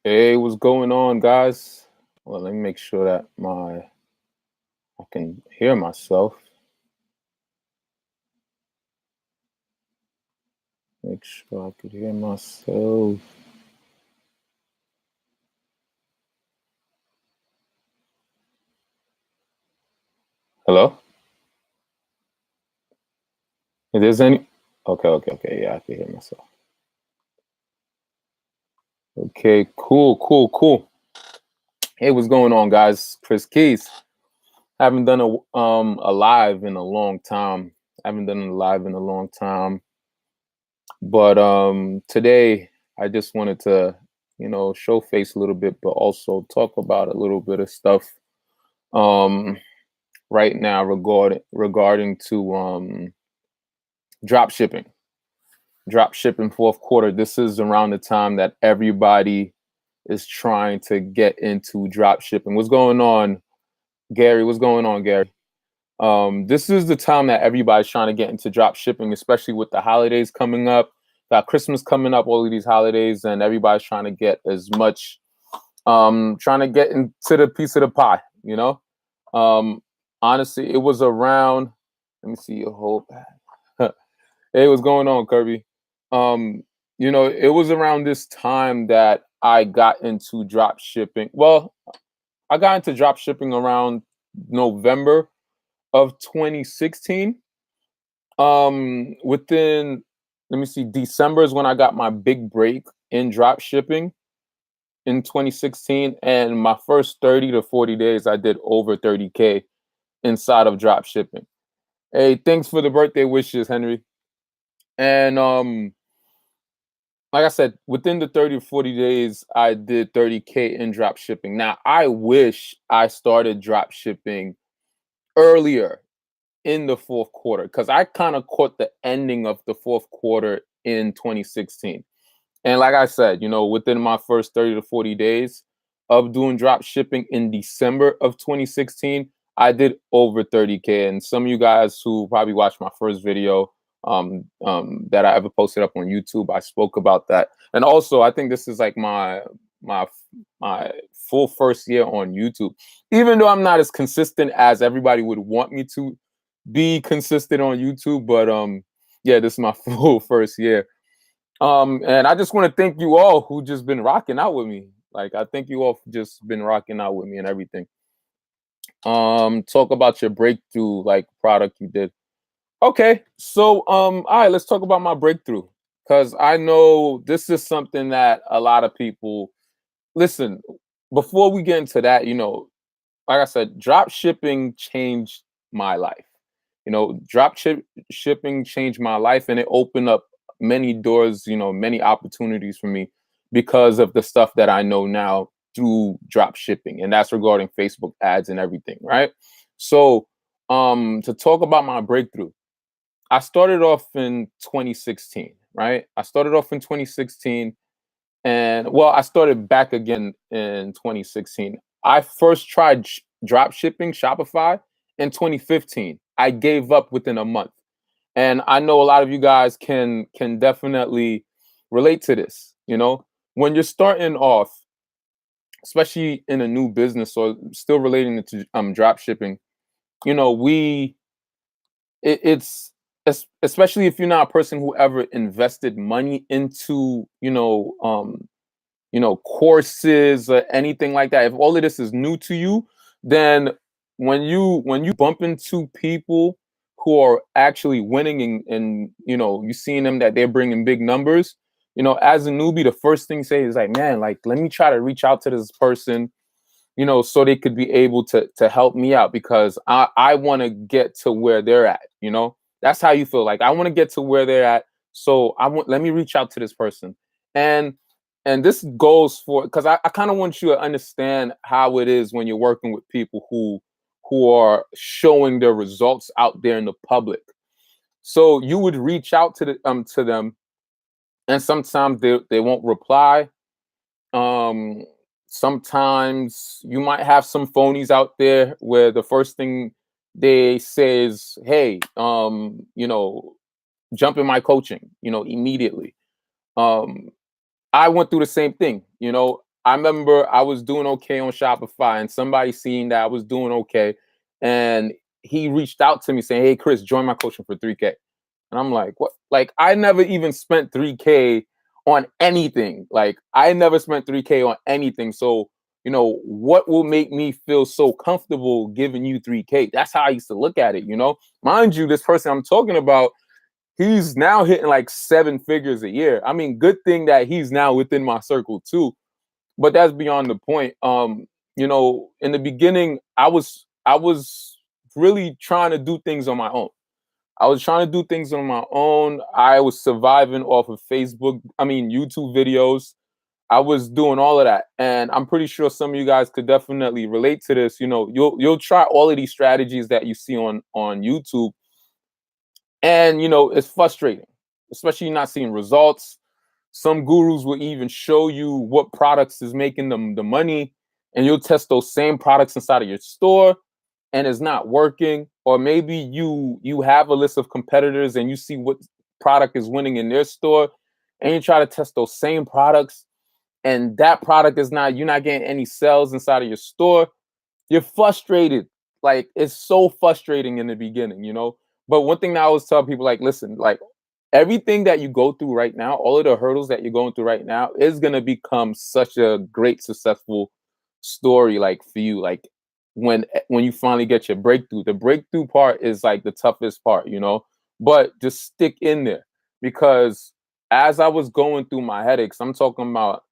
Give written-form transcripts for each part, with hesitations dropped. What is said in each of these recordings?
Hey, what's going on, guys? Well, let me make sure that I can hear myself. Make sure I could hear myself. Hello? If there's any okay. Yeah, I can hear myself. Okay, cool. Hey, what's going on, guys? Chris Keys. Haven't done a live in a long time. Haven't done a live in a long time. But today I just wanted to, show face a little bit, but also talk about a little bit of stuff. Um right now regarding to drop shipping. Drop shipping fourth quarter. This is around the time that everybody is trying to get into drop shipping. What's going on, Gary? What's going on, Gary? This is the time that everybody's trying to get into drop shipping, especially with the holidays coming up. Got Christmas coming up, all of these holidays, and everybody's trying to get as much, trying to get into the piece of the pie, Um, honestly, it was around. Let me see your whole. Hey, what's going on, Kirby? Um, it was around this time that I got into drop shipping. Well, I got into drop shipping around November of 2016. Within, let me see, December is when I got my big break in drop shipping in 2016, and my first 30 to 40 days, I did over 30K inside of drop shipping. Hey, thanks for the birthday wishes, Henry. And like I said, within the 30 to 40 days, I did 30K in drop shipping. Now, I wish I started drop shipping earlier in the fourth quarter because I kind of caught the ending of the fourth quarter in 2016. And like I said, within my first 30 to 40 days of doing drop shipping in December of 2016, I did over 30K. And some of you guys who probably watched my first video that I ever posted up on YouTube, I spoke about that. And also, I think this is like my my full first year on YouTube. Even though I'm not as consistent as everybody would want me to be consistent on YouTube, but yeah, this is my full first year. And I just want to thank you all who just been rocking out with me. Like I thank you all for just been rocking out with me and everything. Talk about your breakthrough like product you did. Okay, so all right, let's talk about my breakthrough because I know this is something that a lot of people listen. Before we get into that, like I said, drop shipping changed my life. Shipping changed my life and it opened up many doors, many opportunities for me because of the stuff that I know now through drop shipping. And that's regarding Facebook ads and everything, right? So, to talk about my breakthrough, I started off in 2016, right? I started off in 2016 and well, I started back again in 2016. I first tried drop shipping Shopify in 2015. I gave up within a month. And I know a lot of you guys can definitely relate to this, When you're starting off, especially in a new business or still relating to drop shipping, we it's especially if you're not a person who ever invested money into, courses or anything like that. If all of this is new to you, then when you bump into people who are actually winning and you seeing them that they're bringing big numbers, as a newbie, the first thing you say is like, man, like let me try to reach out to this person, so they could be able to help me out because I want to get to where they're at. That's how you feel. Like I want to get to where they're at, so let me reach out to this person. And and this goes for because I kind of want you to understand how it is when you're working with people who are showing their results out there in the public. So you would reach out to them, and sometimes they won't reply. um Sometimes you might have some phonies out there where the first thing they say is, hey, jump in my coaching, immediately. um I went through the same thing. I remember I was doing okay on Shopify, and somebody seen that I was doing okay, and he reached out to me saying, "Hey, Chris, join my coaching for 3K." And I'm like, "What?" Like, I never even spent 3K on anything. Like, I never spent 3K on anything. So, what will make me feel so comfortable giving you 3K? That's how I used to look at it. Mind you, this person I'm talking about, he's now hitting like 7 figures a year. I mean, good thing that he's now within my circle too, but that's beyond the point. In the beginning, I was really trying to do things on my own. I was trying to do things on my own. I was surviving off of YouTube videos. I was doing all of that, and I'm pretty sure some of you guys could definitely relate to this. You'll try all of these strategies that you see on YouTube, and it's frustrating, especially not seeing results. Some gurus will even show you what products is making them the money, and you'll test those same products inside of your store, and it's not working. Or maybe you have a list of competitors and you see what product is winning in their store, and you try to test those same products, and that product is not you're not getting any sales inside of your store. You're frustrated. Like, it's so frustrating in the beginning. But one thing that I always tell people, like, listen, like, everything that you go through right now, all of the hurdles that you're going through right now is gonna become such a great successful story, like, for you. Like, when you finally get your breakthrough, the breakthrough part is like the toughest part. But just stick in there, because as I was going through my headaches, I'm talking about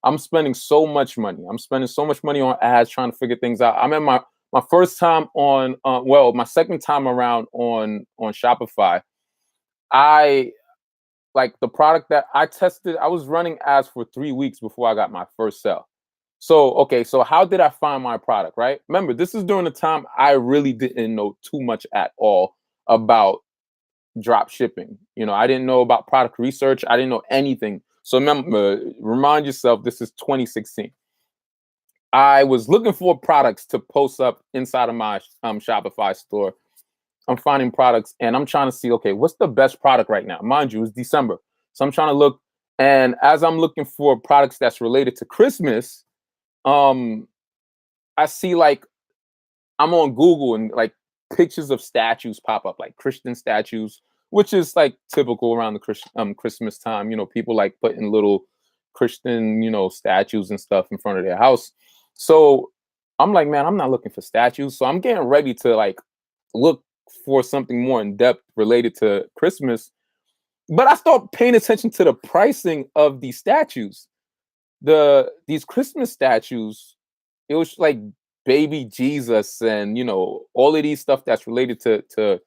I'm spending so much money. I'm spending so much money on ads trying to figure things out. I'm at my first time on my second time around on Shopify. I like the product that I tested. I was running ads for 3 weeks before I got my first sale. So, okay, so how did I find my product, right? Remember, this is during the time I really didn't know too much at all about drop shipping. I didn't know about product research. I didn't know anything. So remember, remind yourself, this is 2016. I was looking for products to post up inside of my Shopify store. I'm finding products and I'm trying to see, okay, what's the best product right now? Mind you, it's December. So I'm trying to look. And as I'm looking for products that's related to Christmas, um, I see, like, I'm on Google, and like pictures of statues pop up, like Christian statues, which is like typical around the Christmas time. People like putting little Christian, statues and stuff in front of their house. So I'm like, man, I'm not looking for statues. So I'm getting ready to like look for something more in depth related to Christmas. But I start paying attention to the pricing of these statues. These Christmas statues, it was like baby Jesus, and all of these stuff that's related to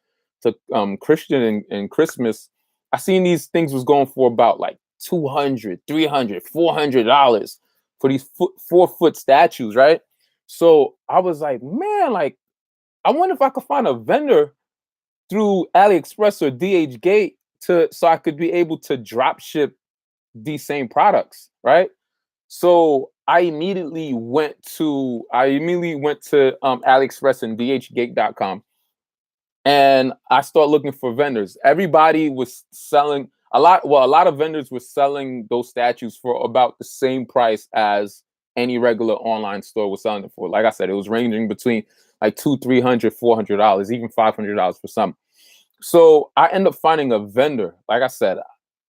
Christian and Christmas. I seen these things was going for about like 200, 300, $400 for these 4-foot statues, right? So I was like, man, like, I wonder if I could find a vendor through AliExpress or DHgate so I could be able to drop ship these same products, right? So I immediately went to AliExpress and DHgate.com, and I start looking for vendors. Everybody was selling a lot. Well, a lot of vendors were selling those statues for about the same price as any regular online store was selling it for. Like I said, it was ranging between like $200, $300, $400, even $500 for some. So I end up finding a vendor. Like I said,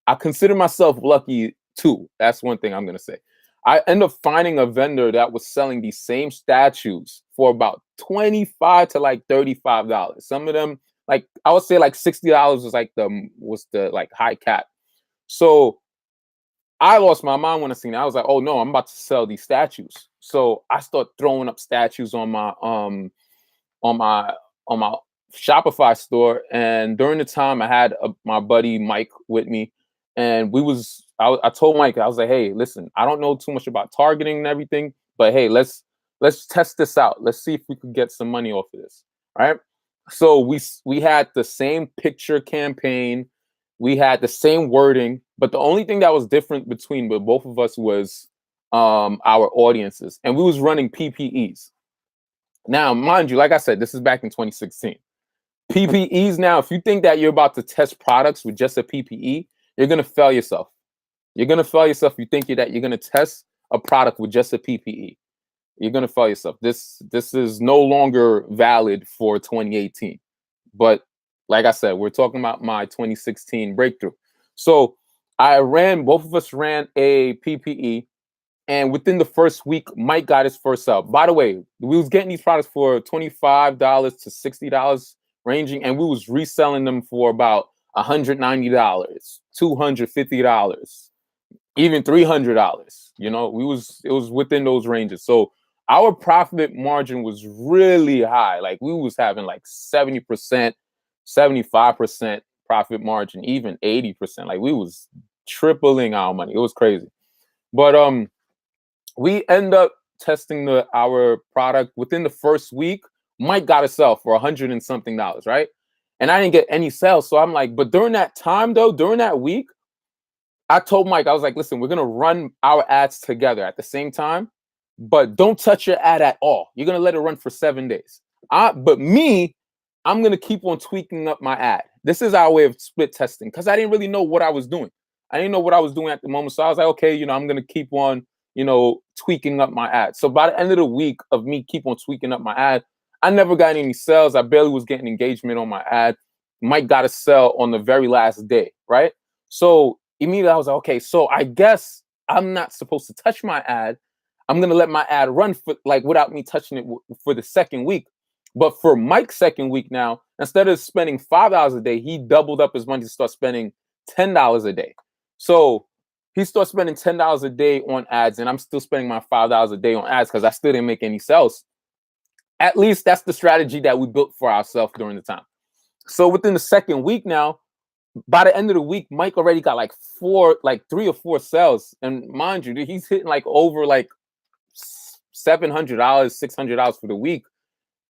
I consider myself lucky too. That's one thing I'm gonna say. I end up finding a vendor that was selling these same statues for about 25 to like $35. Some of them, like, I would say like $60 was the like high cap. So I lost my mind when I seen it. I was like, oh no, I'm about to sell these statues. So I start throwing up statues on my on my Shopify store. And during the time, I had my buddy Mike with me, and I told Mike, I was like, hey, listen, I don't know too much about targeting and everything, but hey, let's test this out. Let's see if we could get some money off of this, right? So we had the same picture campaign, we had the same wording, but the only thing that was different between both of us was our audiences, and we was running PPEs. Now, mind you, like I said, this is back in 2016. PPEs now, if you think that you're about to test products with just a PPE, you're going to fail yourself. You're going to fail yourself if you think that you're going to test a product with just a PPE. You're gonna fail yourself. This is no longer valid for 2018. But like I said, we're talking about my 2016 breakthrough. So both of us ran a PPE, and within the first week, Mike got his first sale. By the way, we was getting these products for $25 to $60 ranging, and we was reselling them for about $190, $250, even $300. It was within those ranges. So our profit margin was really high. Like we was having like 70%, 75% profit margin, even 80%. Like we was tripling our money. It was crazy. But we end up testing our product within the first week. Mike got a sale for $100 and something, right? And I didn't get any sales. So I'm like, but during that time though, during that week, I told Mike, I was like, listen, we're going to run our ads together at the same time, but don't touch your ad at all. You're going to let it run for 7 days. But me, I'm going to keep on tweaking up my ad. This is our way of split testing because I didn't really know what I was doing. I didn't know what I was doing at the moment. So I was like, okay, I'm going to keep on, tweaking up my ad. So by the end of the week of me keep on tweaking up my ad, I never got any sales. I barely was getting engagement on my ad. Mike got a sell on the very last day, right? So immediately I was like, okay, so I guess I'm not supposed to touch my ad. I'm going to let my ad run for without me touching it for the second week. But for Mike's second week now, instead of spending $5 a day, he doubled up his money to start spending $10 a day. So he started spending $10 a day on ads, and I'm still spending my $5 a day on ads because I still didn't make any sales. At least that's the strategy that we built for ourselves during the time. So within the second week now, by the end of the week, Mike already got like 3 or 4 sales. And mind you, he's hitting like over like $700, $600 for the week.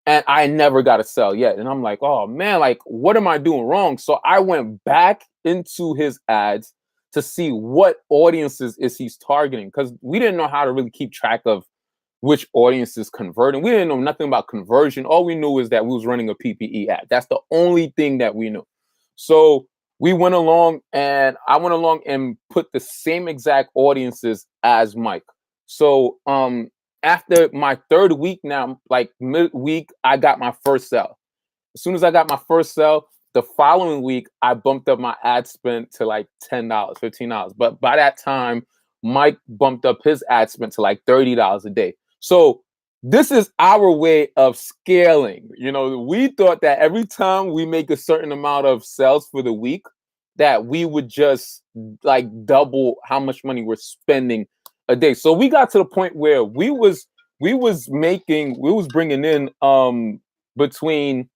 And I never got a sell yet. And I'm like, oh man, like, what am I doing wrong? So I went back into his ads to see what audiences is he's targeting. Because we didn't know how to really keep track of which audience is converting. We didn't know nothing about conversion. All we knew is that we was running a PPE ad. That's the only thing that we knew. So I went along and put the same exact audiences as Mike. So after my third week now, like midweek, I got my first sale. As soon as I got my first sale, the following week, I bumped up my ad spend to like $10, $15. But by that time, Mike bumped up his ad spend to like $30 a day. So this is our way of scaling. We thought that every time we make a certain amount of sales for the week, that we would just like double how much money we're spending a day. So we got to the point where we was bringing in between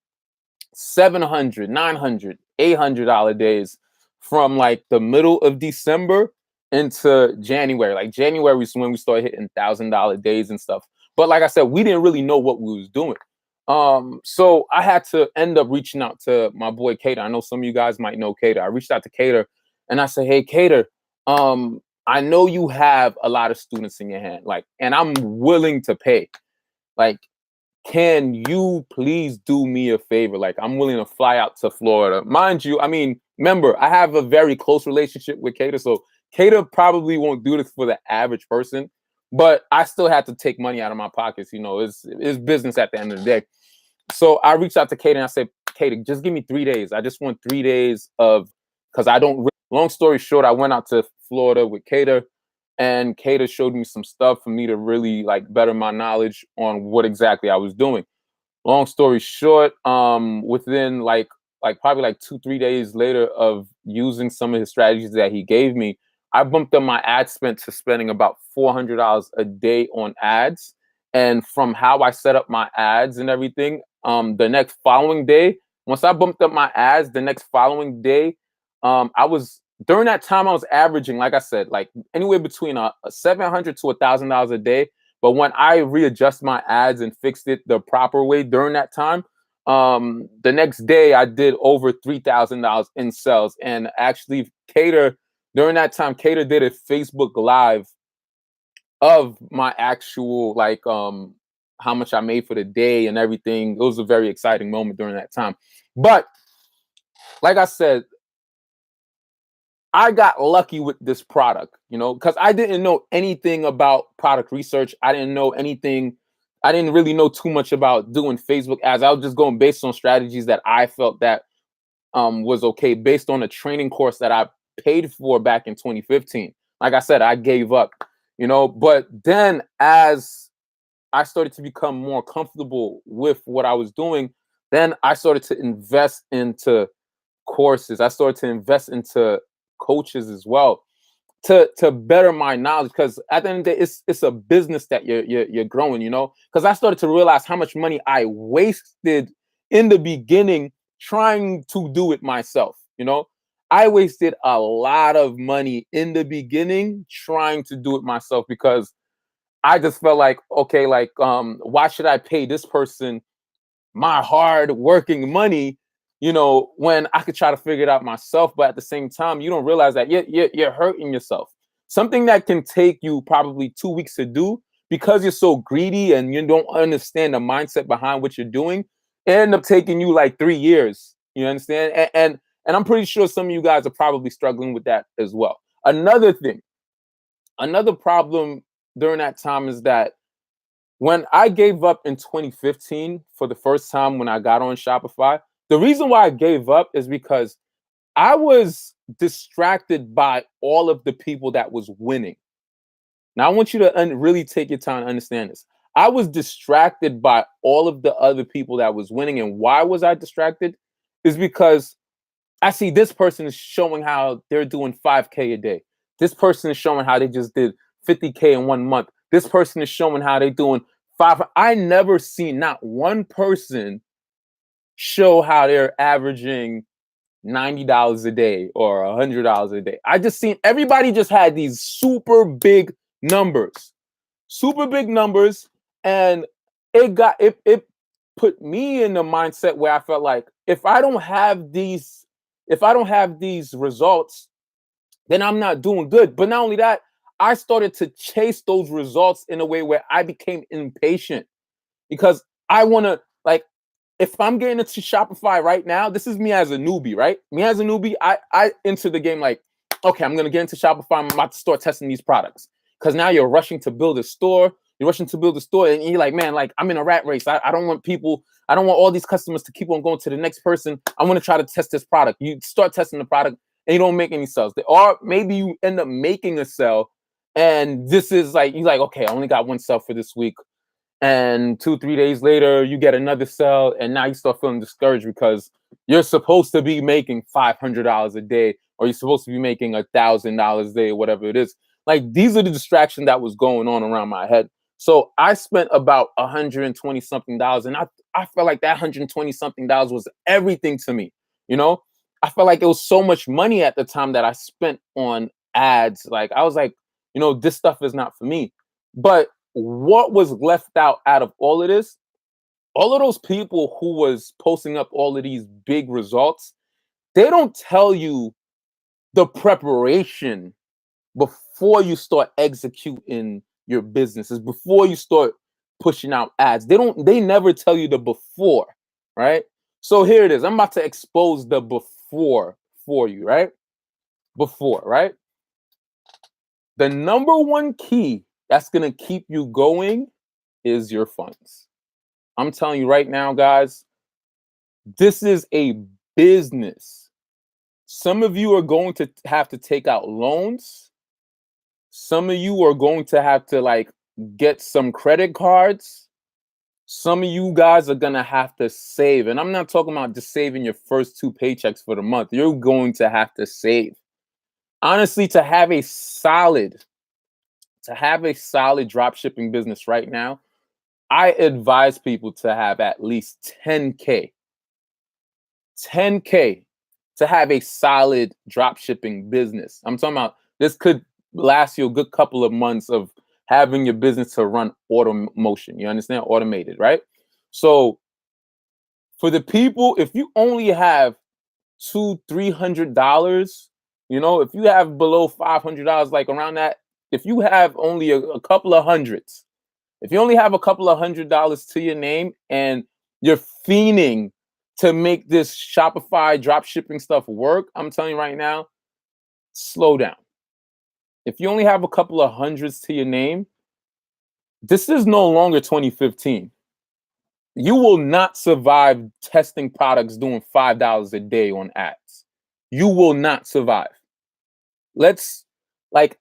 $700, $900, $800 days from like the middle of December into January. Like January is when we started hitting $1,000 days and stuff. But like I said, we didn't really know what we was doing. So I had to end up reaching out to my boy Cater. I know some of you guys might know Cater. I reached out to Cater and I said, hey Cater, I know you have a lot of students in your hand, and I'm willing to pay. Like, can you please do me a favor? Like, I'm willing to fly out to Florida. Mind you, I mean, remember, I have a very close relationship with Cater, so Cater probably won't do this for the average person, but I still had to take money out of my pockets. It's business at the end of the day. So I reached out to Cater and I said, Cater, just give me 3 days. I just want 3 days because I don't. Long story short, I went out to Florida with Cater, and Cater showed me some stuff for me to really better my knowledge on what exactly I was doing. Long story short, within probably 2-3 days later of using some of his strategies that he gave me, I bumped up my ad spend to spending about $400 a day on ads. And from how I set up my ads and everything, the next following day, once I bumped up my ads, the next following day, during that time I was averaging, like I said, anywhere between $700 to $1,000 a day. But when I readjust my ads and fixed it the proper way during that time, the next day I did over $3,000 in sales. And actually, during that time, Cater did a Facebook Live of my actual how much I made for the day and everything. It was a very exciting moment during that time. But like I said, I got lucky with this product, because I didn't know anything about product research. I didn't know anything. I didn't really know too much about doing Facebook ads. I was just going based on strategies that I felt that was okay, based on a training course that I paid for back in 2015. Like I said, I gave up, but then as I started to become more comfortable with what I was doing, then I started to invest into courses. I started to invest into coaches as well to better my knowledge. Because at the end of the day, it's a business that you're growing. Because I started to realize how much money I wasted in the beginning trying to do it myself. I wasted a lot of money in the beginning trying to do it myself because I just felt like, okay, like why should I pay this person my hard working money, when I could try to figure it out myself. But at the same time, you don't realize that you're hurting yourself. Something that can take you probably 2 weeks to do, because you're so greedy and you don't understand the mindset behind what you're doing, it end up taking you like 3 years. You understand? And I'm pretty sure some of you guys are probably struggling with that as well. Another problem during that time is that when I gave up in 2015 for the first time when I got on Shopify, the reason why I gave up is because I was distracted by all of the people that was winning. Now I want you to really take your time to understand this. I was distracted by all of the other people that was winning. And why was I distracted? Is because I see this person is showing how they're doing 5K a day. This person is showing how they just did 50K in 1 month. This person is showing how they're doing five. I never seen not one person show how they're averaging $90 a day or $100 a day. I just seen everybody just had these super big numbers, and it put me in the mindset where I felt like if I don't have these results, then I'm not doing good. But not only that, I started to chase those results in a way where I became impatient because I want to, like, if I'm getting into Shopify right now, this is me as a newbie, right? Me as a newbie, I enter the game like, okay, I'm gonna get into Shopify. I'm about to start testing these products. Because now you're rushing to build a store. You're rushing to build a store, and you're like, man, like I'm in a rat race. I don't want people, I don't want all these customers to keep on going to the next person. I want to try to test this product. You start testing the product and you don't make any sales. Or maybe you end up making a sale, and this is like, you're like, okay, I only got one sale for this week, and 2-3 days later you get another sale, and now you start feeling discouraged because you're supposed to be making $500 a day, or you're supposed to be making $1,000 a day, or whatever it is. Like, these are the distractions that was going on around my head. So I spent about $120 something, and I felt like that $120 something was everything to me. I felt like it was so much money at the time that I spent on ads. Like, I was like, this stuff is not for me. But what was left out of all of this, all of those people who was posting up all of these big results, they don't tell you the preparation before you start executing your businesses, before you start pushing out ads. They never tell you the before, right? So here it is. I'm about to expose the before for you, right? Before, right? The number one key that's going to keep you going is your funds. I'm telling you right now, guys, this is a business. Some of you are going to have to take out loans. Some of you are going to have to like get some credit cards. Some of you guys are going to have to save. And I'm not talking about just saving your first 2 paychecks for the month. You're going to have to save. Honestly, to have a solid drop shipping business right now, I advise people to have at least 10K to have a solid drop shipping business. I'm talking about this could last you a good couple of months of having your business to run automotion. You understand? Automated, right? So for the people, if you only have $200-300, if you have below $500, like around that, if you have only a couple of hundreds, if you only have a couple of $100 to your name and you're fiending to make this Shopify drop shipping stuff work, I'm telling you right now, slow down. If you only have a couple of hundreds to your name, this is no longer 2015. You will not survive testing products doing $5 a day on ads. You will not survive. Let's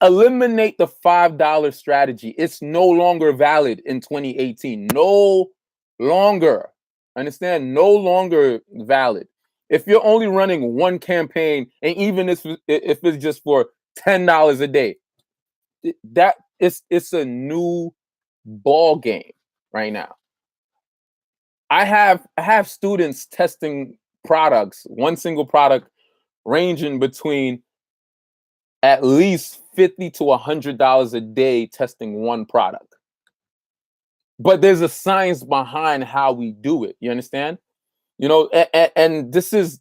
eliminate the $5 strategy. It's no longer valid in 2018. No longer. Understand? No longer valid. If you're only running one campaign, and even if it's just for $10 a day, it's a new ball game right now. I have students testing products, one single product ranging between at least $50 to $100 a day testing one product. But there's a science behind how we do it. You understand? And this is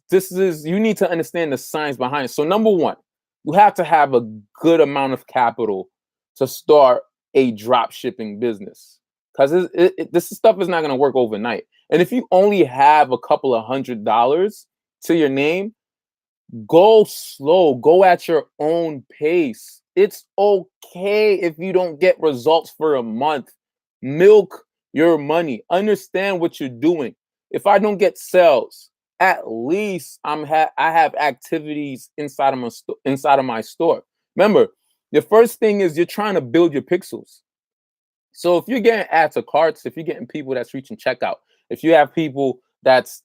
you need to understand the science behind it. So number one, you have to have a good amount of capital to start a drop shipping business, because this stuff is not going to work overnight. And if you only have a couple of $100 to your name, go slow, go at your own pace. It's okay if you don't get results for a month. Milk your money. Understand what you're doing. If I don't get sales, at least I have activities inside of my store. Remember, the first thing is you're trying to build your pixels. So if you're getting add to carts, if you're getting people that's reaching checkout, if you have people that's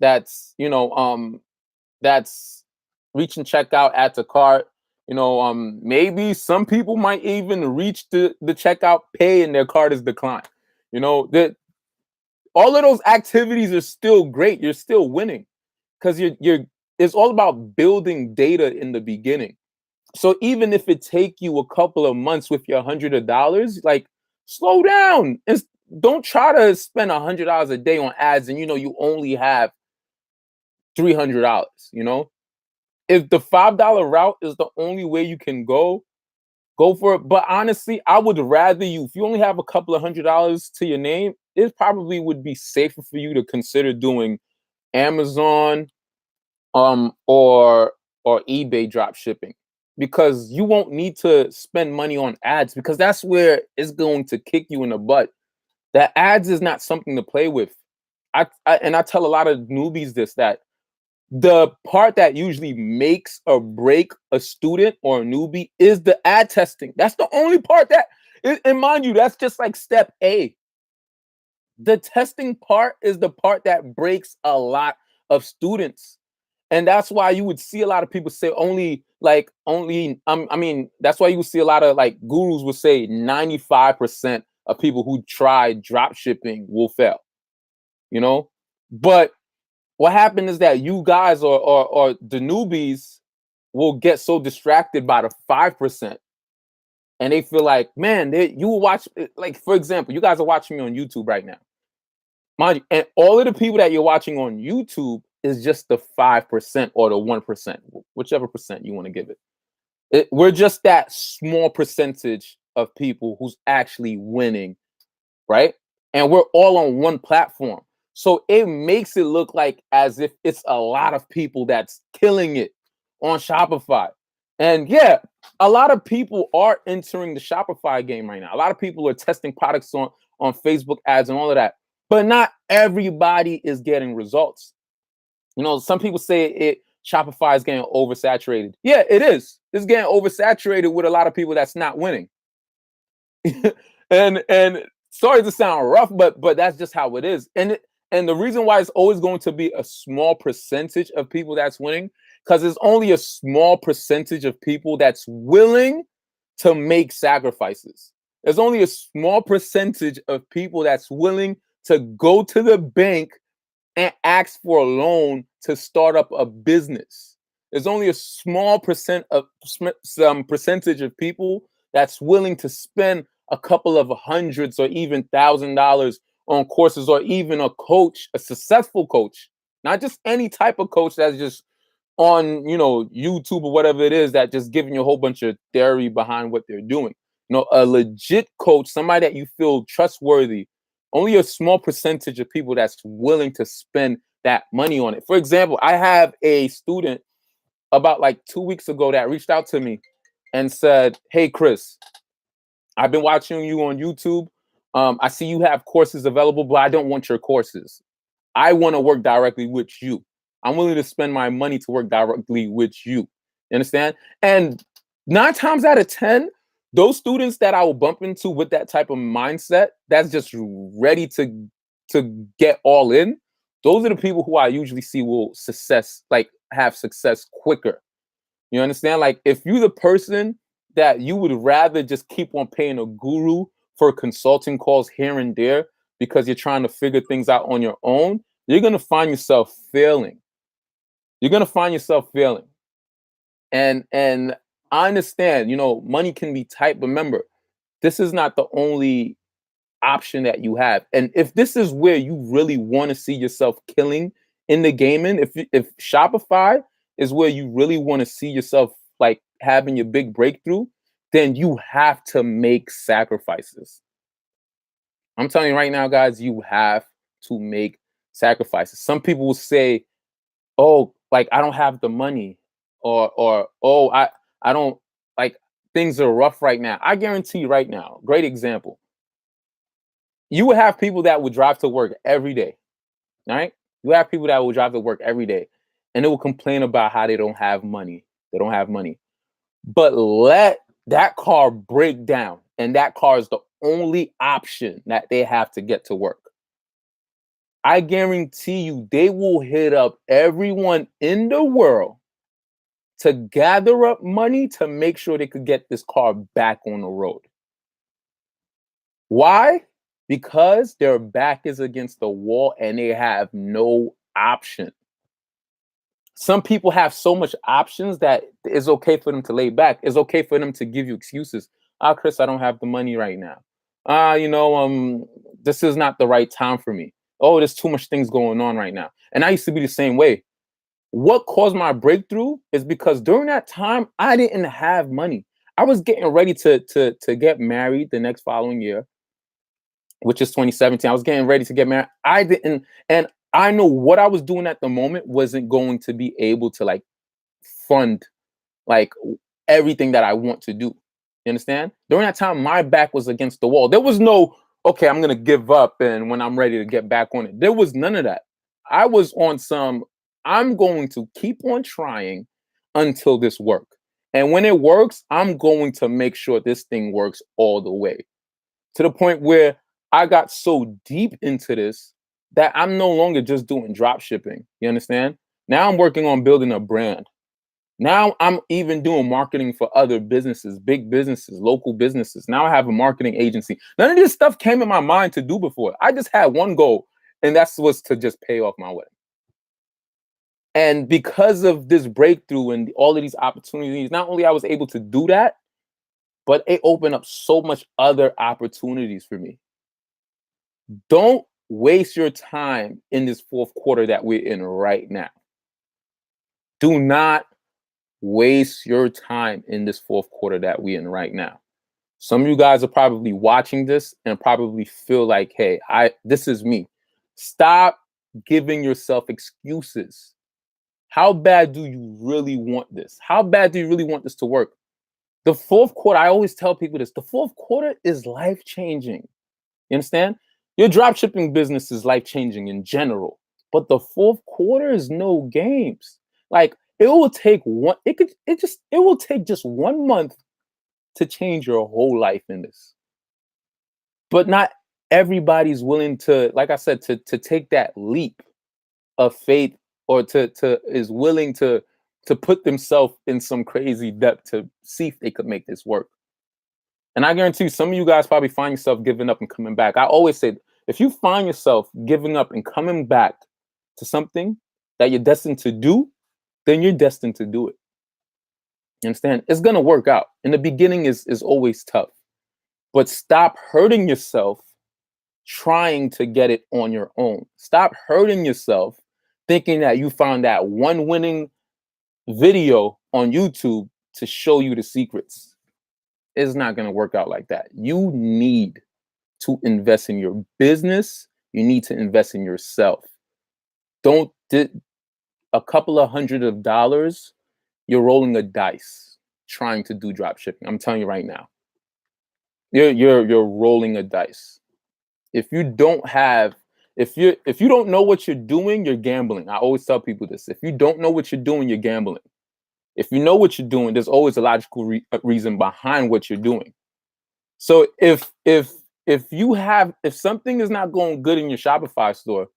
reaching checkout, add to cart, maybe some people might even reach the checkout, pay, and their cart is declined. That all of those activities are still great. You're still winning, because it's all about building data in the beginning. So even if it take you a couple of months with your $100, slow down and don't try to spend $100 a day on ads and you only have $300. If the $5 route is the only way you can go for it. But honestly, I would rather if you only have a couple of $100 to your name, it probably would be safer for you to consider doing Amazon or eBay drop shipping, because you won't need to spend money on ads, because that's where it's going to kick you in the butt. That ads is not something to play with. I tell a lot of newbies that the part that usually makes or break a student or a newbie is the ad testing. That's the only part and mind you, that's just like step A. The testing part is the part that breaks a lot of students. And that's why you would see a lot of people say that's why you would see a lot of gurus would say 95% of people who try drop shipping will fail. But what happened is that you guys or the newbies will get so distracted by the 5%, and they feel like, man, you will watch, for example, you guys are watching me on YouTube right now, mind you, and all of the people that you're watching on YouTube is just the 5% or the 1%, whichever percent you want to give it. We're just that small percentage of people who's actually winning, right? And we're all on one platform. So it makes it look like as if it's a lot of people that's killing it on Shopify. And yeah, a lot of people are entering the Shopify game right now. A lot of people are testing products on Facebook ads and all of that. But not everybody is getting results. Some people say Shopify is getting oversaturated. Yeah, it is. It's getting oversaturated with a lot of people that's not winning. and sorry to sound rough, but that's just how it is. And the reason why it's always going to be a small percentage of people that's winning, because there's only a small percentage of people that's willing to make sacrifices. There's only a small percentage of people that's willing to go to the bank and ask for a loan to start up a business. There's only a small percentage of people that's willing to spend a couple of hundreds or even $1,000 on courses, or even a coach, a successful coach, not just any type of coach that's just on YouTube or whatever it is, that just giving you a whole bunch of theory behind what they're doing. A legit coach, somebody that you feel trustworthy. Only a small percentage of people that's willing to spend that money on it. For example, I have a student about 2 weeks ago that reached out to me, and said, "Hey, Chris, I've been watching you on YouTube. I see you have courses available, but I don't want your courses. I want to work directly with you. I'm willing to spend my money to work directly with you." You understand? And 9 times out of 10, those students that I will bump into with that type of mindset, that's just ready to get all in. Those are the people who I usually see will have success quicker. You understand? Like if you're the person that you would rather just keep on paying a guru for consulting calls here and there because you're trying to figure things out on your own, you're going to find yourself failing. You're going to find yourself failing. And I understand, money can be tight, but remember, this is not the only option that you have. And if this is where you really want to see yourself killing in the gaming, if Shopify is where you really want to see yourself like having your big breakthrough, then you have to make sacrifices. I'm telling you right now, guys, you have to make sacrifices. Some people will say, "Oh, like I don't have the money," or "Oh, I don't like things are rough right now." I guarantee you right now, great example. You would have people that would drive to work every day, right? You have people that will drive to work every day and they will complain about how they don't have money. They don't have money. But let that car break down, and that car is the only option that they have to get to work. I guarantee you they will hit up everyone in the world to gather up money to make sure they could get this car back on the road. Why? Because their back is against the wall and they have no option. Some people have so much options that it's okay for them to lay back. It's okay for them to give you excuses. Chris, I don't have the money right now. This is not the right time for me. Oh, there's too much things going on right now. And I used to be the same way. What caused my breakthrough is because during that time, I didn't have money. I was getting ready to get married the next following year, which is 2017. I was getting ready to get married. I didn't, and I know what I was doing at the moment wasn't going to be able to like fund like everything that I want to do. You understand? During that time, my back was against the wall. There was no, okay, I'm gonna give up and when I'm ready to get back on it. There was none of that. I was on some, I'm going to keep on trying until this works. And when it works, I'm going to make sure this thing works all the way. To the point where I got so deep into this that I'm no longer just doing drop shipping. You understand? Now I'm working on building a brand. Now I'm even doing marketing for other businesses, big businesses, local businesses. Now I have a marketing agency. None of this stuff came in my mind to do before. I just had one goal, and that was to just pay off my wedding. And because of this breakthrough and all of these opportunities, not only I was able to do that, but it opened up so much other opportunities for me. Don't waste your time in this fourth quarter that we're in right now. Do not waste your time in this fourth quarter that we're in right now. Some of you guys are probably watching this and probably feel like, hey, this is me. Stop giving yourself excuses. How bad do you really want this? How bad do you really want this to work? The fourth quarter, I always tell people this, the fourth quarter is life-changing. You understand? Your dropshipping business is life-changing in general, but the fourth quarter is no games. Like it will take just 1 month to change your whole life in this. But not everybody's willing to, like I said, to take that leap of faith or is willing to put themselves in some crazy depth to see if they could make this work. And I guarantee you, some of you guys probably find yourself giving up and coming back. I always say, if you find yourself giving up and coming back to something that you're destined to do, then you're destined to do it. You understand? It's going to work out. In the beginning is always tough. But stop hurting yourself trying to get it on your own. Stop hurting yourself thinking that you found that one winning video on YouTube to show you the secrets. It's not going to work out like that. You need to invest in your business. You need to invest in yourself. A couple of $100, you're rolling a dice. trying to do drop shipping. I'm telling you right now. You're rolling a dice. If you don't have if you don't know what you're doing, you're gambling. I always tell people this. If you don't know what you're doing, you're gambling. If you know what you're doing, there's always a logical reason behind what you're doing. So if something is not going good in your Shopify store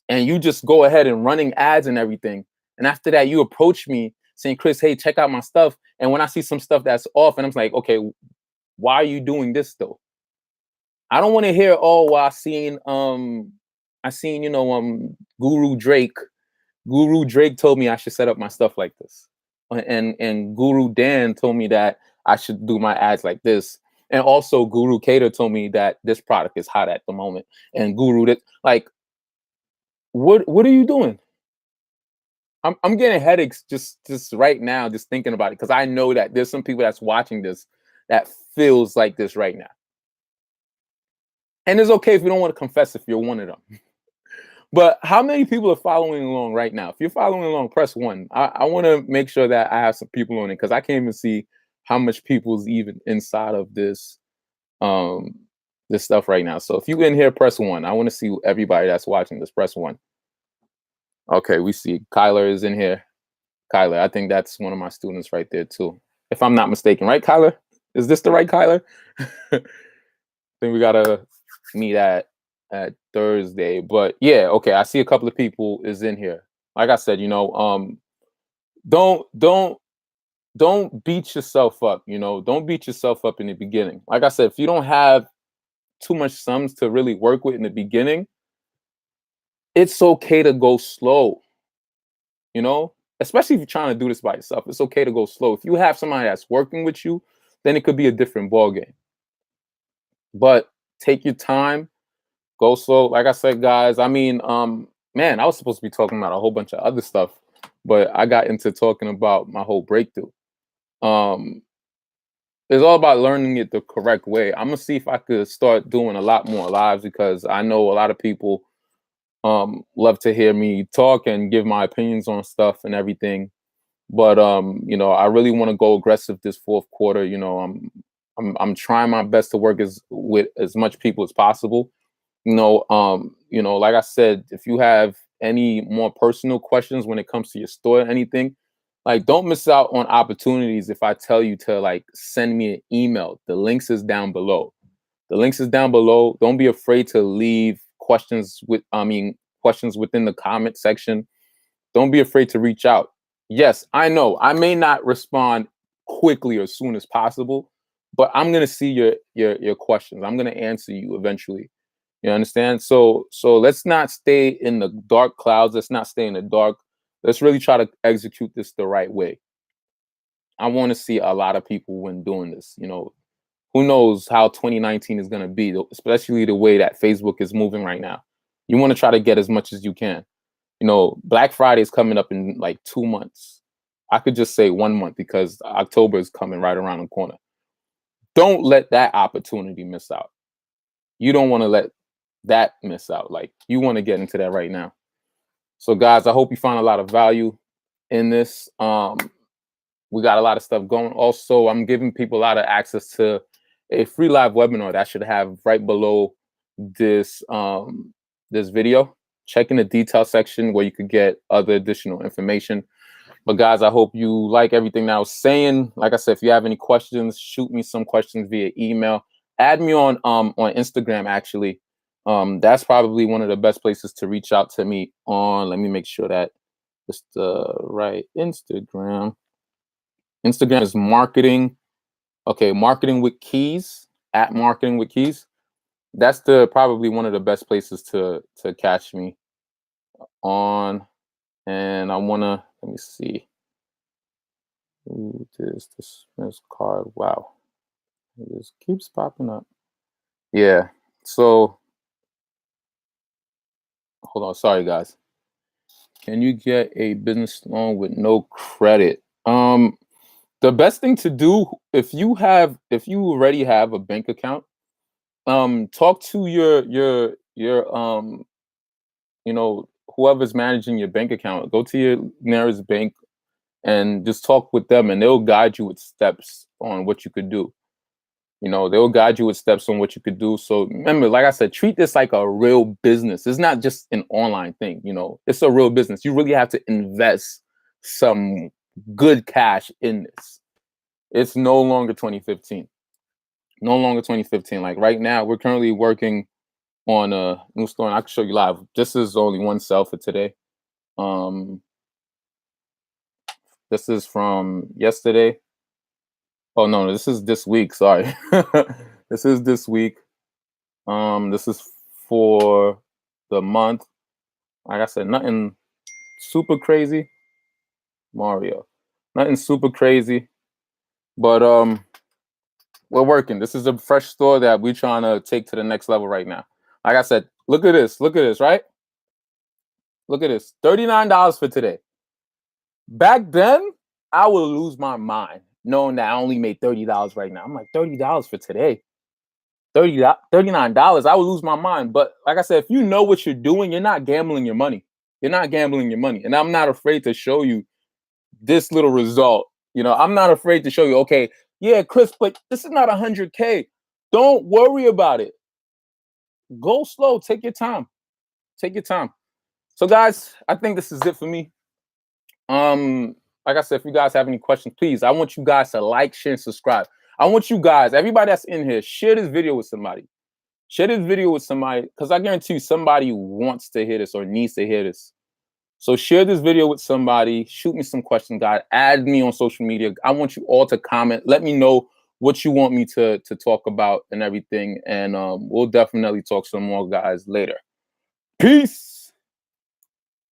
and you just go ahead and running ads and everything, and after that you approach me saying, Chris, hey, check out my stuff. And when I see some stuff that's off, and I'm like, okay, why are you doing this though? I don't want to hear, oh, well, I seen, Guru Drake. Guru Drake told me I should set up my stuff like this. And Guru Dan told me that I should do my ads like this. And also Guru Cater told me that this product is hot at the moment. And Guru that like what are you doing? I'm getting headaches just right now, just thinking about it, because I know that there's some people that's watching this that feels like this right now. And it's okay if you don't want to confess if you're one of them. But how many people are following along right now? If you're following along, press one. I want to make sure that I have some people on it, because I can't even see how much people's even inside of um this stuff right now. So if you in here, press one. I want to see everybody that's watching this. Press one. Okay, we see Kyler is in here. Kyler, I think that's one of my students right there too, if I'm not mistaken. Right, Kyler? Is this the right Kyler? I think we gotta meet at Thursday. But yeah, okay. I see a couple of people is in here. Like I said, don't don't don't beat yourself up. Don't beat yourself up in the beginning. Like I said, if you don't have too much sums to really work with in the beginning, it's okay to go slow. You know, especially if you're trying to do this by yourself, it's okay to go slow. If you have somebody that's working with you, then it could be a different ball game. But take your time, go slow. Like I said, guys, I mean, man, I was supposed to be talking about a whole bunch of other stuff, but I got into talking about my whole breakthrough. Um, it's all about learning it the correct way. I'm gonna see if I could start doing a lot more lives, because I know a lot of people love to hear me talk and give my opinions on stuff and everything. But I really want to go aggressive this fourth quarter. I'm trying my best to work with as much people as possible. Like I said, if you have any more personal questions when it comes to your store or anything, like, don't miss out on opportunities if I tell you to, like, send me an email. The links is down below. The links is down below. Don't be afraid to leave questions within the comment section. Don't be afraid to reach out. Yes, I know I may not respond quickly or as soon as possible, but I'm gonna see your questions. I'm gonna answer you eventually. You understand? So let's not stay in the dark clouds. Let's not stay in the dark. Let's really try to execute this the right way. I want to see a lot of people when doing this. Who knows how 2019 is going to be, especially the way that Facebook is moving right now. You want to try to get as much as you can. Black Friday is coming up in like 2 months. I could just say 1 month, because October is coming right around the corner. Don't let that opportunity miss out. You don't want to let that miss out. Like, you want to get into that right now. So guys, I hope you find a lot of value in this. We got a lot of stuff going. Also, I'm giving people a lot of access to a free live webinar that I should have right below this this video. Check in the detail section where you could get other additional information. But guys, I hope you like everything that I was saying. Like I said, if you have any questions, shoot me some questions via email. Add me on Instagram, actually. That's probably one of the best places to reach out to me on. Let me make sure that it's the right Instagram. Instagram is marketing. Okay, marketing with keys, at marketing with keys. That's probably one of the best places to catch me on. And I wanna, let me see. Ooh, this card. Wow. It just keeps popping up. Yeah. So hold on. Sorry guys. Can you get a business loan with no credit? The best thing to do, if you already have a bank account, talk to your whoever's managing your bank account. Go to your nearest bank and just talk with them, and they'll guide you with steps on what you could do. They'll guide you with steps on what you could do. So remember, like I said, treat this like a real business. It's not just an online thing. It's a real business. You really have to invest some good cash in this. It's no longer 2015. No longer 2015. Like right now, we're currently working on a new store, and I can show you live. This is only one sale for today. This is from yesterday. Oh no, this is this week. Sorry. This is this week. This is for the month. Like I said, nothing super crazy. Mario. Nothing super crazy. But we're working. This is a fresh store that we're trying to take to the next level right now. Like I said, look at this. Look at this, right? Look at this. $39 for today. Back then, I would lose my mind knowing that I only made $30 right now. I'm like, $30 for today. $39. I would lose my mind. But like I said, if you know what you're doing, you're not gambling your money. You're not gambling your money. And I'm not afraid to show you this little result. I'm not afraid to show you, okay, yeah, Chris, but this is not 100K. Don't worry about it. Go slow. Take your time. Take your time. So guys, I think this is it for me. Like I said, if you guys have any questions, please, I want you guys to like, share, and subscribe. I want you guys, everybody that's in here, share this video with somebody. Share this video with somebody, because I guarantee you somebody wants to hear this or needs to hear this. So share this video with somebody. Shoot me some questions, guys. Add me on social media. I want you all to comment. Let me know what you want me to talk about and everything. And we'll definitely talk some more, guys, later. Peace.